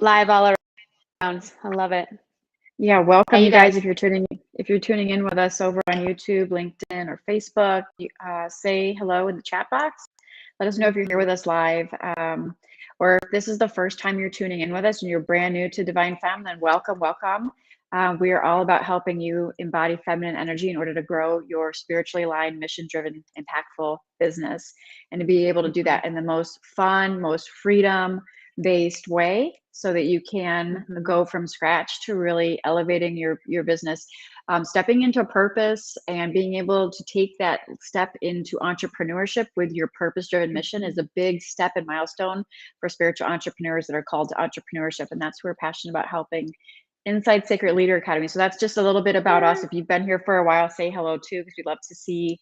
Live all around. I love it. Yeah, welcome Hey, you guys. If you're tuning in with us over on YouTube, LinkedIn, or Facebook, say hello in the chat box. Let us know if you're here with us live, or if this is the first time you're tuning in with us and you're brand new to Divine Femme, then welcome, welcome. We are all about helping you embody feminine energy in order to grow your spiritually aligned, mission-driven, impactful business, and to be able to do that in the most fun, most freedom-based way, so that you can go from scratch to really elevating your business, stepping into purpose, and being able to take that step into entrepreneurship with your purpose-driven mission is a big step and milestone for spiritual entrepreneurs that are called to entrepreneurship. And that's who we're passionate about helping inside Sacred Leader Academy. So that's just a little bit about us. If you've been here for a while, say hello too, because we'd love to see,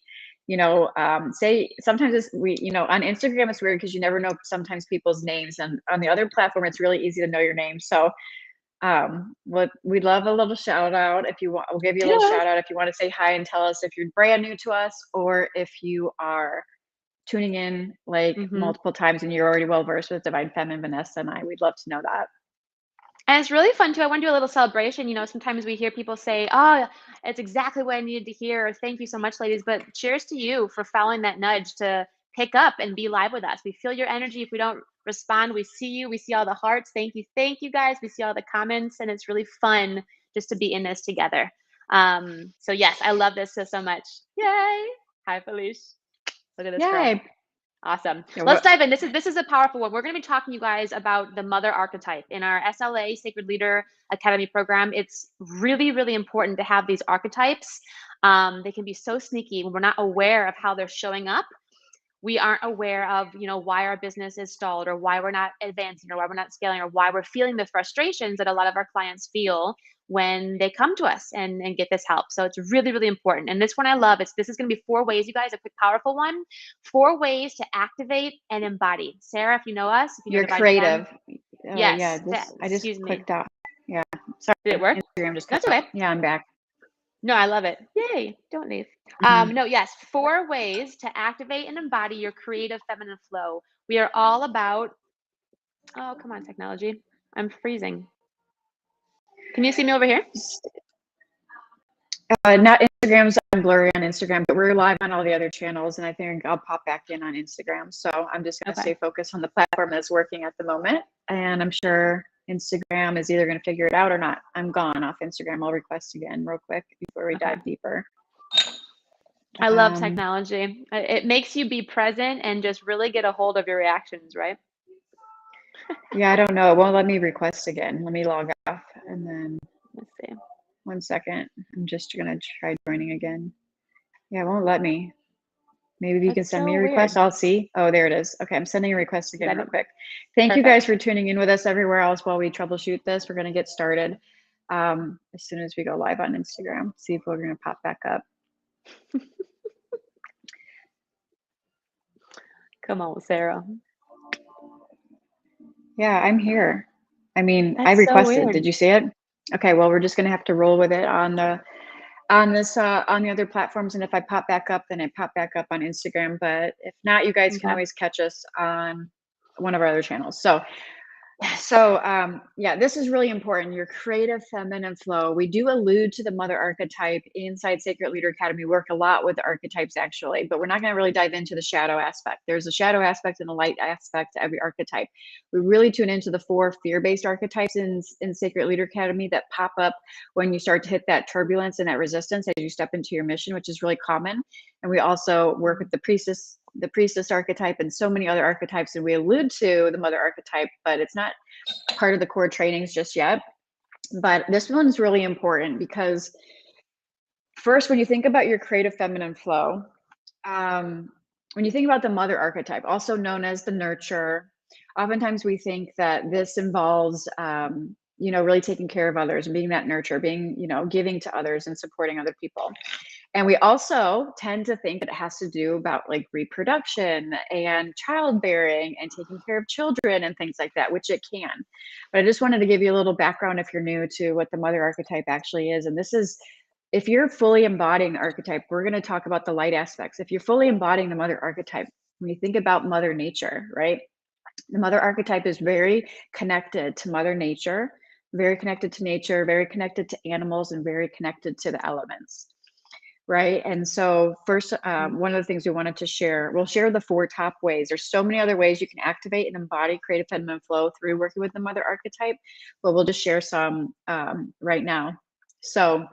say, sometimes on Instagram, it's weird because you never know sometimes people's names, and on the other platform, it's really easy to know your name. So we'd love a little shout out. If you want, we'll give you a little shout out if you want to say hi and tell us if you're brand new to us, or if you are tuning in like multiple times and you're already well versed with Divine Femme and Vanessa and I. We'd love to know that. And it's really fun too. I want to do a little celebration. Sometimes we hear people say, "Oh, it's exactly what I needed to hear," or "Thank you so much, ladies." But cheers to you for following that nudge to pick up and be live with us. We feel your energy. If we don't respond, we see you. We see all the hearts. Thank you guys. We see all the comments, and it's really fun just to be in this together. So yes, I love this so much. Yay! Hi, Felice. Look at this girl. Awesome. Let's dive in. This is a powerful one. We're going to be talking to you guys about the Mother Archetype in our SLA Sacred Leader Academy program. It's really, really important to have these archetypes. They can be so sneaky when we're not aware of how they're showing up. We aren't aware of, why our business is stalled, or why we're not advancing, or why we're not scaling, or why we're feeling the frustrations that a lot of our clients feel when they come to us and get this help. So it's really, really important. And this one I love. This is going to be 4 ways, you guys, a quick, powerful one. 4 ways to activate and embody. Sarah, if you know us, if you're creative. Yes. I just clicked out. Yeah. Sorry. Did it work? Instagram just That's okay. Yeah, I'm back. No, I love it. Yay. Don't leave. No, yes. 4 ways to activate and embody your creative feminine flow. We are all about, oh, come on, technology. I'm freezing. Can you see me over here? Not Instagram's blurry on Instagram, but we're live on all the other channels, and I think I'll pop back in on Instagram. So I'm just going to stay focused on the platform that's working at the moment, and I'm sure Instagram is either going to figure it out or not. I'm gone off Instagram. I'll request again real quick before we dive deeper. I love technology. It makes you be present and just really get a hold of your reactions, right? Yeah, I don't know. It won't let me request again. Let me log off, and then let's see. 1 second. I'm just going to try joining again. Yeah, it won't let me. Maybe you can send me a request. I'll see. Oh, there it is. Okay, I'm sending a request again real quick. Thank you guys for tuning in with us everywhere else while we troubleshoot this. We're going to get started as soon as we go live on Instagram. See if we're going to pop back up. Come on, Sarah. Yeah, I'm here. I mean, I requested. So did you see it? Okay, well, we're just going to have to roll with it on the other platforms, and if I pop back up, then I pop back up on Instagram. But if not, you guys can always catch us on one of our other channels. Yeah, this is really important. Your creative feminine flow. We do allude to the Mother Archetype inside Sacred Leader Academy. We work a lot with the archetypes actually, but we're not going to really dive into the shadow aspect. There's a shadow aspect and a light aspect to every archetype. We really tune into the 4 fear-based archetypes in Sacred Leader Academy that pop up when you start to hit that turbulence and that resistance as you step into your mission, which is really common. And we also work with the priestess archetype and so many other archetypes, and we allude to the Mother Archetype, but it's not part of the core trainings just yet. But this one's really important because first, when you think about your creative feminine flow, when you think about the Mother Archetype, also known as the nurturer, oftentimes we think that this involves really taking care of others and being that nurturer, being, giving to others and supporting other people. And we also tend to think that it has to do about like reproduction and childbearing and taking care of children and things like that, which it can. But I just wanted to give you a little background if you're new to what the Mother Archetype actually is. And this is, if you're fully embodying the archetype, we're going to talk about the light aspects. If you're fully embodying the Mother Archetype, when you think about Mother Nature, right? The Mother Archetype is very connected to Mother Nature, very connected to nature, very connected to animals, and very connected to the elements. Right. And so first, one of the things we wanted to share, we'll share the 4 top ways. There's so many other ways you can activate and embody creative feminine flow through working with the Mother Archetype, but we'll just share some right now. So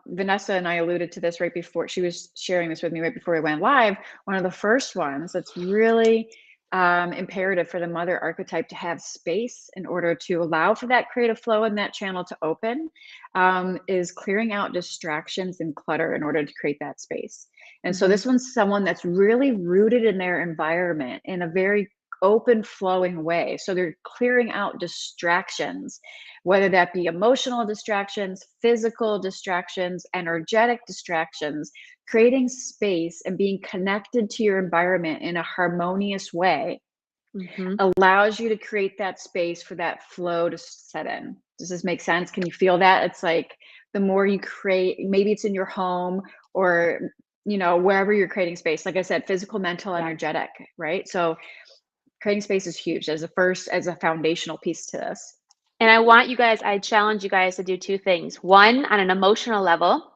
Vanessa and I alluded to this right before, she was sharing this with me right before we went live. One of the first ones that's really imperative for the Mother Archetype to have space in order to allow for that creative flow and that channel to open is clearing out distractions and clutter in order to create that space. And so this one's someone that's really rooted in their environment in a very open flowing way. So they're clearing out distractions, whether that be emotional distractions, physical distractions, energetic distractions, creating space and being connected to your environment in a harmonious way allows you to create that space for that flow to set in. Does this make sense? Can you feel that? It's like the more you create, maybe it's in your home or, you know, wherever you're creating space. Like I said, physical, mental, energetic, right? So creating space is huge as a foundational piece to this. And I challenge you guys to do 2 things. One, on an emotional level,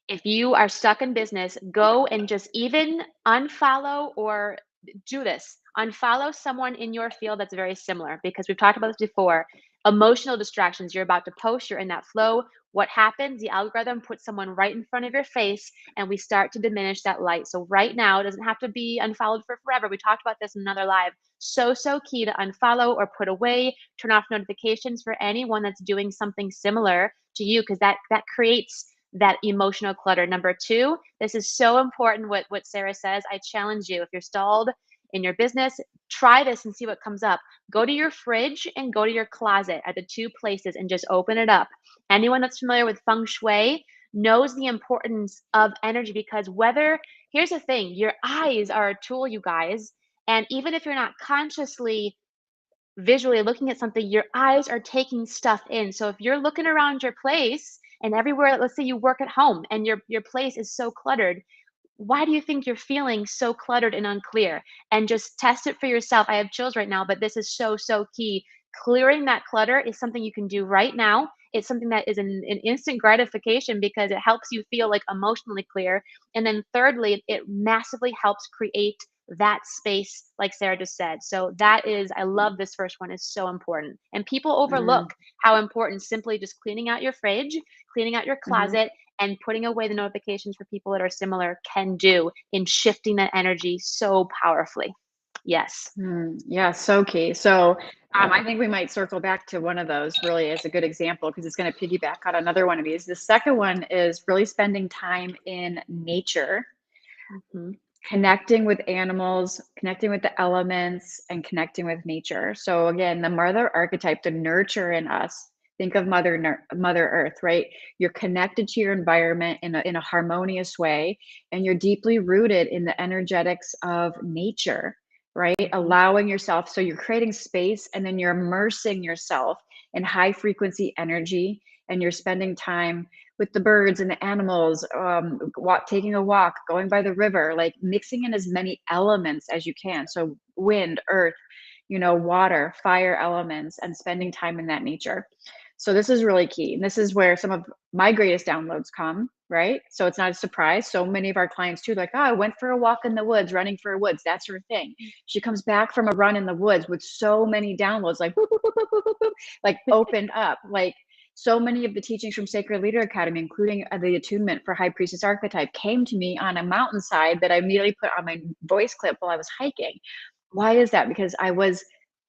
if you are stuck in business, go and just even unfollow or do this. Unfollow someone in your field that's very similar, because we've talked about this before. Emotional distractions, you're about to post, you're in that flow. What happens? The algorithm puts someone right in front of your face and we start to diminish that light. So right now, it doesn't have to be unfollowed for forever. We talked about this in another live. So key to unfollow or put away, turn off notifications for anyone that's doing something similar to you, because that creates that emotional clutter. Number 2, this is so important what Sarah says. I challenge you, if you're stalled in your business, try this and see what comes up. Go to your fridge and go to your closet at the 2 places and just open it up. Anyone that's familiar with feng shui knows the importance of energy, because here's the thing, your eyes are a tool, you guys. And even if you're not consciously visually looking at something, your eyes are taking stuff in. So if you're looking around your place and everywhere, let's say you work at home and your place is so cluttered, why do you think you're feeling so cluttered and unclear? And just test it for yourself. I have chills right now, but this is so key. Clearing that clutter is something you can do right now. It's something that is an instant gratification because it helps you feel like emotionally clear. And then thirdly, it massively helps create that space, like Sarah just said. So I love this first one, is so important. And people overlook how important simply just cleaning out your fridge, cleaning out your closet, and putting away the notifications for people that are similar can do in shifting that energy so powerfully. Yes. Yeah, so key. So I think we might circle back to one of those really as a good example, because it's going to piggyback on another one of these. The second one is really spending time in nature, connecting with animals, connecting with the elements, and connecting with nature. So again, the Mother Archetype, the nurture in us. Think of Mother Earth, right? You're connected to your environment in a harmonious way, and you're deeply rooted in the energetics of nature, right? Allowing yourself, so you're creating space, and then you're immersing yourself in high frequency energy, and you're spending time with the birds and the animals, taking a walk, going by the river, like mixing in as many elements as you can. So wind, earth, water, fire elements, and spending time in that nature. So this is really key. And this is where some of my greatest downloads come, right? So it's not a surprise. So many of our clients too, like, oh, I went for a walk in the woods, running for woods. That's her thing. She comes back from a run in the woods with so many downloads, like, boop, boop, boop, boop, boop, boop, like opened up. Like so many of the teachings from Sacred Leader Academy, including the attunement for High Priestess Archetype, came to me on a mountainside that I immediately put on my voice clip while I was hiking. Why is that? Because I was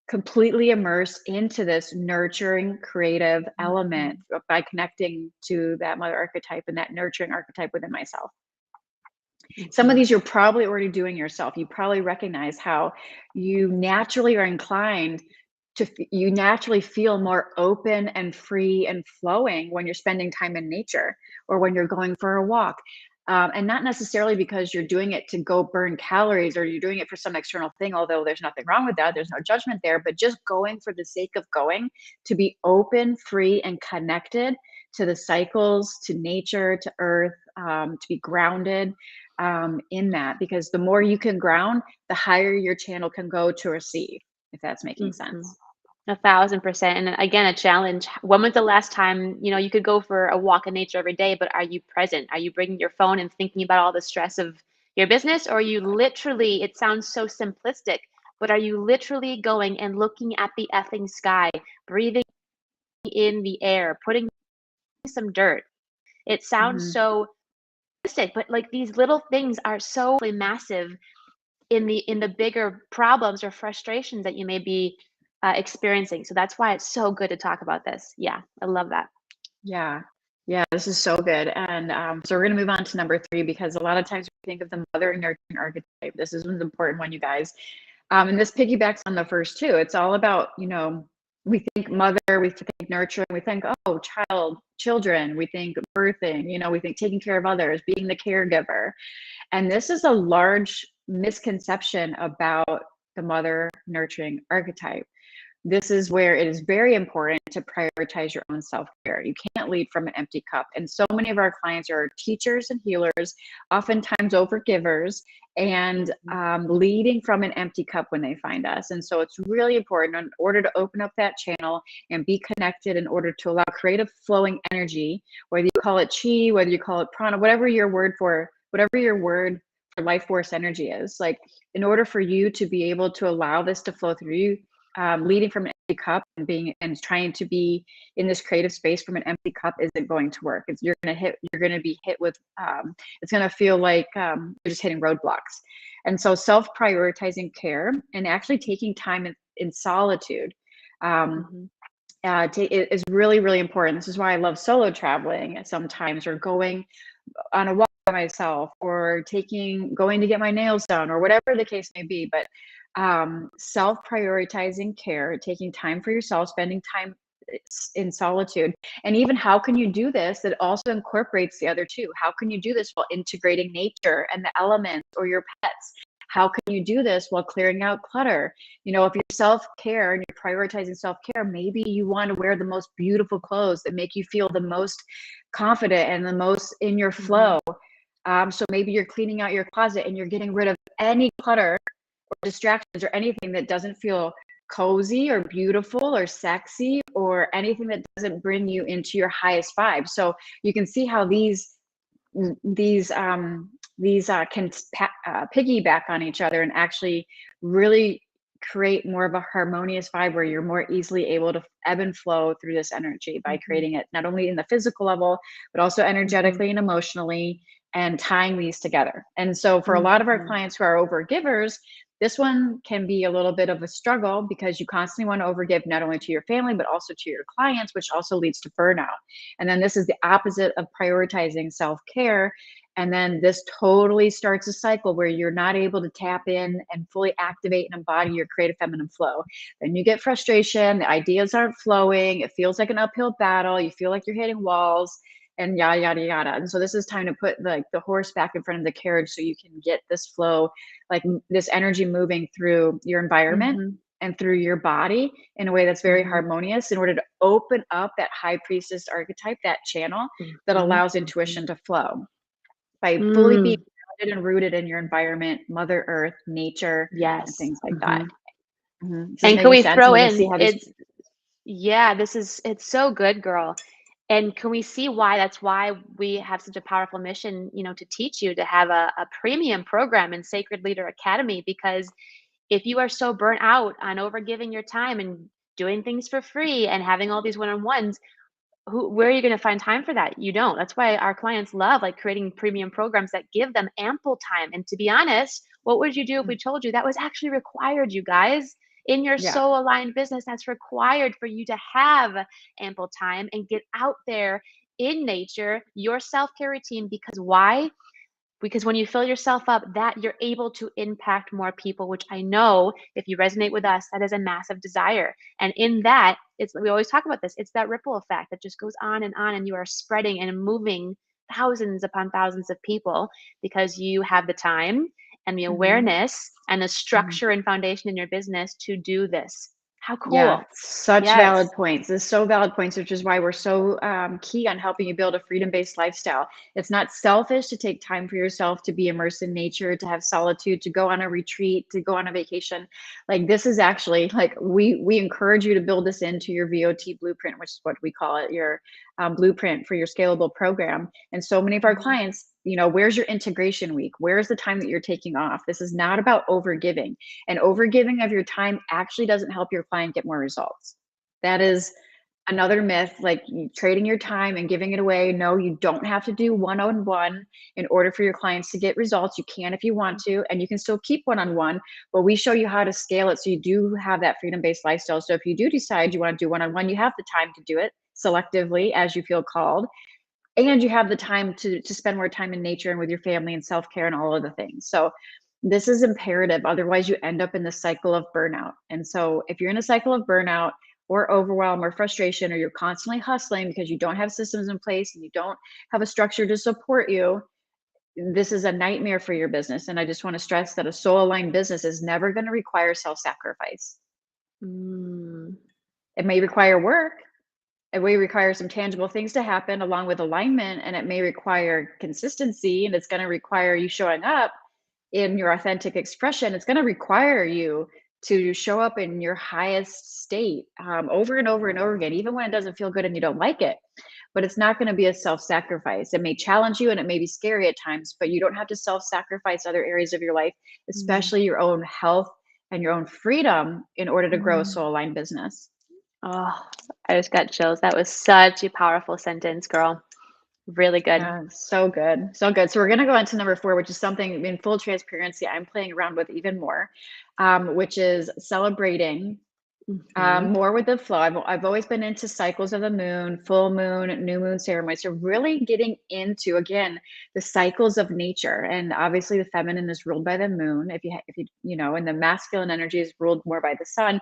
completely immersed into this nurturing creative element by connecting to that Mother Archetype and that nurturing archetype within myself. Some of these you're probably already doing yourself. You probably recognize how you naturally are inclined you naturally feel more open and free and flowing when you're spending time in nature or when you're going for a walk. And not necessarily because you're doing it to go burn calories or you're doing it for some external thing, although there's nothing wrong with that. There's no judgment there, but just going for the sake of going, to be open, free, and connected to the cycles, to nature, to earth, to be grounded. in that, because the more you can ground, the higher your channel can go to receive, if that's making Mhm. sense. 1,000%. And again, a challenge. When was the last time, you could go for a walk in nature every day, but are you present? Are you bringing your phone and thinking about all the stress of your business? Or are you literally, it sounds so simplistic, but are you literally going and looking at the effing sky, breathing in the air, putting some dirt? It sounds Hmm. so simplistic, but like these little things are so massive in the bigger problems or frustrations that you may be experiencing. So that's why it's so good to talk about this. Yeah, I love that. Yeah. Yeah, this is so good. And so we're going to move on to number 3, because a lot of times we think of the mother nurturing archetype. This is an important one, you guys. And this piggybacks on the first two. It's all about, we think mother, we think nurturing, we think, oh, children, we think birthing, we think taking care of others, being the caregiver. And this is a large misconception about the mother nurturing archetype. This is where it is very important to prioritize your own self-care. You can't lead from an empty cup. And so many of our clients are teachers and healers, oftentimes overgivers, and Mhm. leading from an empty cup when they find us. And so it's really important, in order to open up that channel and be connected, in order to allow creative flowing energy, whether you call it chi, whether you call it prana, whatever your word for life force energy is. Like, in order for you to be able to allow this to flow through you, leading from an empty cup and trying to be in this creative space from an empty cup isn't going to work. You're going to be hit with, it's going to feel like you're just hitting roadblocks. And so self-prioritizing care and actually taking time in solitude, um, Mhm. is really, really important. This is why I love solo traveling sometimes, or going on a walk by myself, or going to get my nails done, or whatever the case may be. But self-prioritizing care, taking time for yourself, spending time in solitude. And even, how can you do this that also incorporates the other two? How can you do this while integrating nature and the elements, or your pets? How can you do this while clearing out clutter? If you're self-care and you're prioritizing self-care, maybe you want to wear the most beautiful clothes that make you feel the most confident and the most in your Mhm. flow. So maybe you're cleaning out your closet and you're getting rid of any clutter or distractions or anything that doesn't feel cozy or beautiful or sexy, or anything that doesn't bring you into your highest vibe. So you can see how these can piggyback on each other, and actually really create more of a harmonious vibe, where you're more easily able to ebb and flow through this energy by Mhm. creating it not only in the physical level, but also Mhm. energetically and emotionally, and tying these together. And so for a lot of our Mhm. clients who are overgivers, this one can be a little bit of a struggle, because you constantly want to overgive, not only to your family, but also to your clients, which also leads to burnout. And then this is the opposite of prioritizing self-care. And then this totally starts a cycle where you're not able to tap in and fully activate and embody your creative feminine flow. Then you get frustration, the ideas aren't flowing, it feels like an uphill battle, you feel like you're hitting walls, and yada yada yada. And so this is time to put the horse back in front of the carriage, so you can get this flow, like this energy moving through your environment Mhm. and through your body in a way that's very Mhm. harmonious, in order to open up that high priestess archetype, that channel that Mhm. allows Mhm. intuition to flow, by fully being Mm. grounded and rooted in your environment, Mother Earth, nature, and Yes. things like that. Mhm. Is this And can making we sense? throw And we're going to see in how this. it's yeah, it's so good, girl. And can we see why that's why we have such a powerful mission, to teach you to have a premium program in Sacred Leader Academy? Because if you are so burnt out on overgiving your time and doing things for free and having all these one-on-ones, where are you going to find time for that? You don't. That's why our clients love like creating premium programs that give them ample time. And to be honest, what would you do if we told you that was actually required, you guys? In your Yeah. soul aligned business, that's required for you to have ample time and get out there in nature, your self-care routine. Because why? Because when you fill yourself up, that you're able to impact more people, which I know if you resonate with us, that is a massive desire. And in that, we always talk about this, it's that ripple effect that just goes on, and you are spreading and moving thousands upon thousands of people because you have the time and the Hmm. awareness and the Hmm. structure and foundation in your business to do this. How Yeah, cool. such valid Yes. points. This is so valid points, which is why we're so key on helping you build a freedom-based lifestyle. It's not selfish to take time for yourself, to be immersed in nature, to have solitude, to go on a retreat, to go on a vacation. Like this is actually like we encourage you to build this into your VOT blueprint, which is what we call it, your blueprint for your scalable program. And so many of our Mhm. clients, where's your integration week? Where's the time that you're taking off? This is not about overgiving. And overgiving of your time actually doesn't help your client get more results. That is another myth, like trading your time and giving it away. No, you don't have to do one-on-one in order for your clients to get results. You can if you want to, and you can still keep one-on-one, but we show you how to scale it so you do have that freedom-based lifestyle. So if you do decide you want to do one-on-one, you have the time to do it selectively as you feel called, and you have the time to spend more time in nature and with your family and self-care and all of the things. So this is imperative, otherwise you end up in the cycle of burnout. And so if you're in a cycle of burnout or overwhelm or frustration, or you're constantly hustling because you don't have systems in place and you don't have a structure to support you, this is a nightmare for your business. And I just want to stress that a soul aligned business is never going to require self-sacrifice. Mm. It may require work, it may require some tangible things to happen along with alignment, and it may require consistency, and it's going to require you showing up in your authentic expression. It's going to require you to show up in your highest state over and over and over again, even when it doesn't feel good and you don't like it. But it's not going to be a self-sacrifice. It may challenge you and it may be scary at times, but you don't have to self-sacrifice other areas of your life, Mm. especially your own health and your own freedom, in order to grow a Mm. soul aligned business. Oh, I just got chills. That was such a powerful sentence, girl. Really good. Yeah, so good. So good. So we're going to go on to number 4, which is something in full transparency I'm playing around with even more, which is celebrating Mhm. more with the flow. I've always been into cycles of the moon, full moon, new moon ceremonies. So really getting into, again, the cycles of nature. And obviously the feminine is ruled by the moon, and the masculine energy is ruled more by the sun.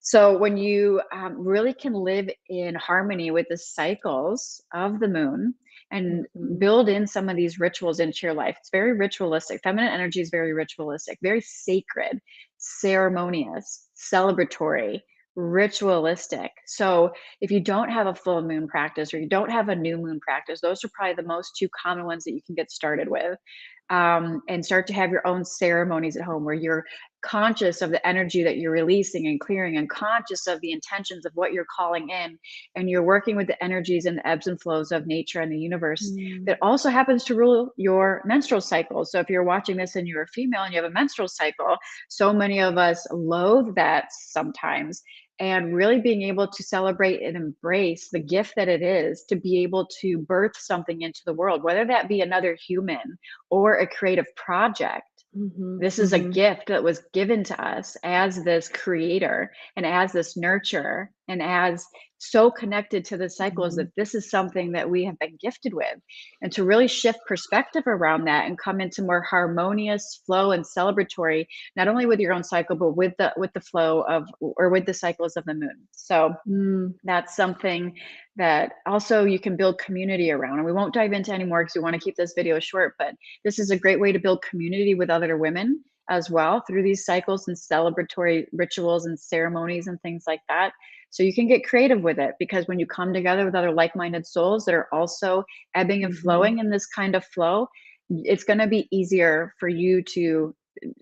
So when you really can live in harmony with the cycles of the moon and Mhm. build in some of these rituals into your life, it's very ritualistic. Feminine energy is very ritualistic, very sacred, ceremonious, celebratory, ritualistic. So if you don't have a full moon practice or you don't have a new moon practice, those are probably the most two common ones that you can get started with. And start to have your own ceremonies at home where you're conscious of the energy that you're releasing and clearing, and conscious of the intentions of what you're calling in, and you're working with the energies and the ebbs and flows of nature and the universe Mm. that also happens to rule your menstrual cycle. So if you're watching this and you're a female and you have a menstrual cycle, so many of us loathe that sometimes. And really being able to celebrate and embrace the gift that it is to be able to birth something into the world, whether that be another human or a creative project. Mhm. This is a Mhm. gift that was given to us as this creator and as this nurturer and as so connected to the cycles, that Mhm. this is something that we have been gifted with. And to really shift perspective around that and come into more harmonious flow and celebratory, not only with your own cycle, but with the flow of, or with the cycles of the moon. So Mm. that's something that also you can build community around. And we won't dive into anymore because we want to keep this video short, but this is a great way to build community with other women as well through these cycles and celebratory rituals and ceremonies and things like that. So you can get creative with it, because when you come together with other like-minded souls that are also ebbing and Mhm. flowing in this kind of flow, it's going to be easier for you to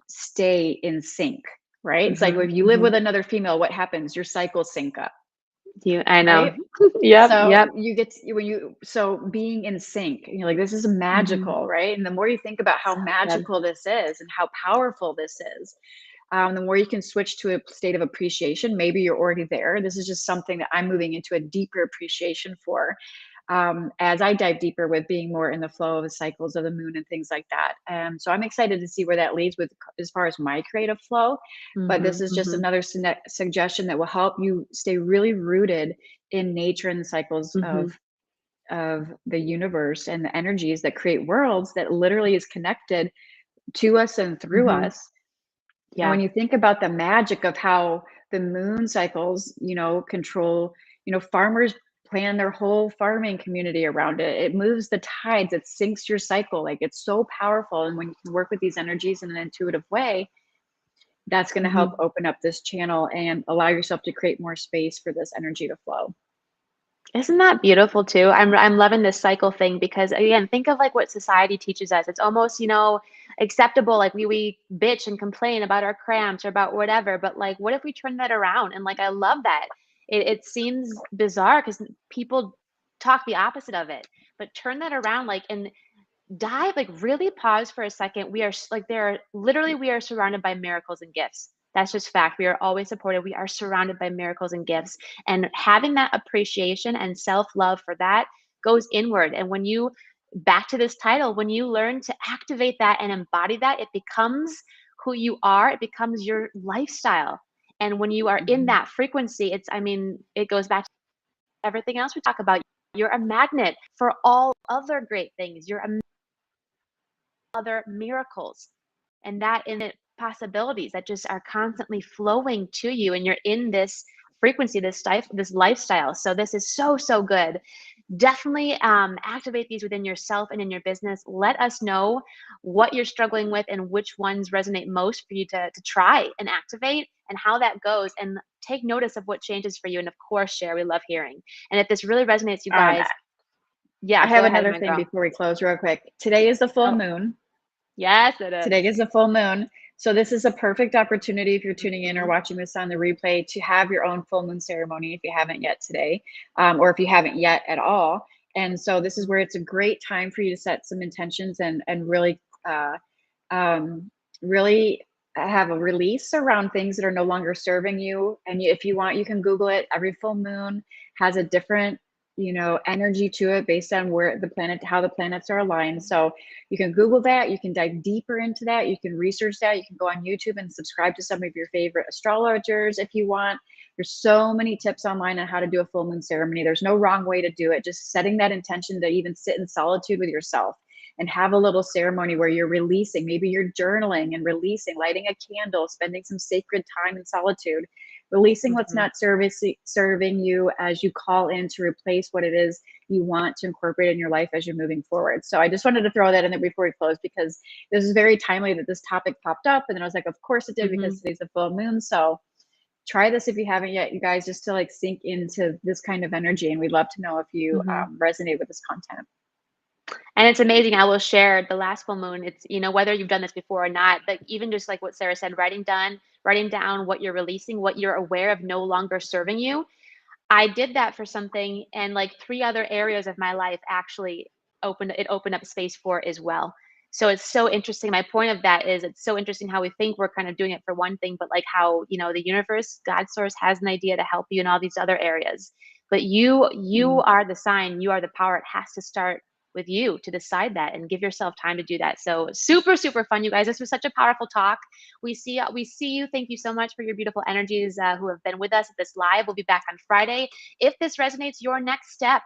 stay in sync, right? It's like Mhm. if you live with Mhm. another female, what happens? Your cycles sync up, I know. right? Yep. So Yep. you get when you so being in sync, and you're like, this is Mhm. magical, right? And the more you think about how So good. magical this is and how powerful this is, the more you can switch to a state of appreciation. Maybe you're already there. This is just something that I'm moving into a deeper appreciation for, as I dive deeper with being more in the flow of the cycles of the moon and things like that. So I'm excited to see where that leads with as far as my creative flow. But this Mhm. is just Mhm. another suggestion that will help you stay really rooted in nature and the cycles Mhm. of the universe and the energies that create worlds that literally is connected to us and through Mhm. us. And Yeah. when you think about the magic of how the moon cycles, control, farmers plan their whole farming community around it. It moves the tides, it syncs your cycle. Like, it's so powerful. And when you can work with these energies in an intuitive way, that's going to help Mhm. open up this channel and allow yourself to create more space for this energy to flow. Isn't that beautiful too? I'm loving this cycle thing because again, think of like what society teaches us. It's almost, acceptable. Like we bitch and complain about our cramps or about whatever, but like what if we turn that around? And like I love that. It seems bizarre because people talk the opposite of it, but turn that around like and dive, like really pause for a second. We are like there are literally we are surrounded by miracles and gifts. That's just fact. We are always supported. We are surrounded by miracles and gifts. And having that appreciation and self-love for that goes inward. And when you back to this title, when you learn to activate that and embody that, it becomes who you are. It becomes your lifestyle. And when you are in Mhm. that frequency, it goes back to everything else we talk about. You're a magnet for all other great things. You're a other miracles and that in it possibilities that just are constantly flowing to you and you're in this frequency this lifestyle. So this is so good. Definitely activate these within yourself and in your business. Let us know what you're struggling with and which ones resonate most for you to try and activate and how that goes, and take notice of what changes for you, and of course share. We love hearing. And if this really resonates, you Um, guys, yeah, I go have ahead, another my thing girl. before we close real quick. Today is the full Oh, moon. yes it is. Today is the full moon. So this is a perfect opportunity if you're tuning in or Mhm. watching this on the replay to have your own full moon ceremony if you haven't yet today, or if you haven't yet at all. And so this is where it's a great time for you to set some intentions and really, um, really have a release around things that are no longer serving you. And if you want, you can Google it. Every full moon has a different, energy to it based on how the planets are aligned. So you can Google that. You can dive deeper into that. You can research that. You can go on YouTube and subscribe to some of your favorite astrologers if you want. There's so many tips online on how to do a full moon ceremony. There's no wrong way to do it. Just setting that intention to even sit in solitude with yourself and have a little ceremony where you're releasing. Maybe you're journaling and releasing, lighting a candle, spending some sacred time in solitude, releasing what's Mhm. not serving you as you call in to replace what it is you want to incorporate in your life as you're moving forward. So I just wanted to throw that in there before we close, because this is very timely that this topic popped up. And then I was like, of course it did, because Mhm. today's the full moon. So try this if you haven't yet, you guys, just to like sink into this kind of energy. And we'd love to know if you Mhm. resonate with this content. And it's amazing. I will share the last full moon. It's, whether you've done this before or not, but even just like what Sarah said, writing down what you're releasing, what you're aware of no longer serving you. I did that for something, and like three other areas of my life actually opened up space for as well. So it's so interesting. My point of that is it's so interesting how we think we're kind of doing it for one thing, but like how, the universe, God source has an idea to help you in all these other areas. But you Mm. are the sign, you are the power. It has to start with you to decide that and give yourself time to do that. So super fun, you guys. This was such a powerful talk. We see you. Thank you so much for your beautiful energies who have been with us at this live. We'll be back on Friday. If this resonates, your next step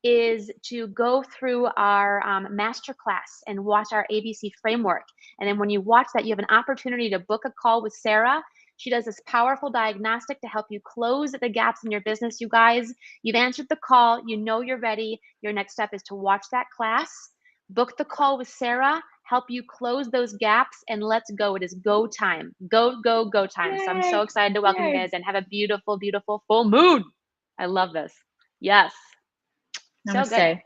is to go through our masterclass and watch our ABC framework. And then when you watch that, you have an opportunity to book a call with Sarah. She does this powerful diagnostic to help you close the gaps in your business. You guys, you've answered the call. You know you're ready. Your next step is to watch that class, book the call with Sarah, help you close those gaps, and let's go. It is go time. Go time. So I'm so Yay. excited to welcome you Yay. guys and have a beautiful full moon. I love this. Yes. So good. Namaste.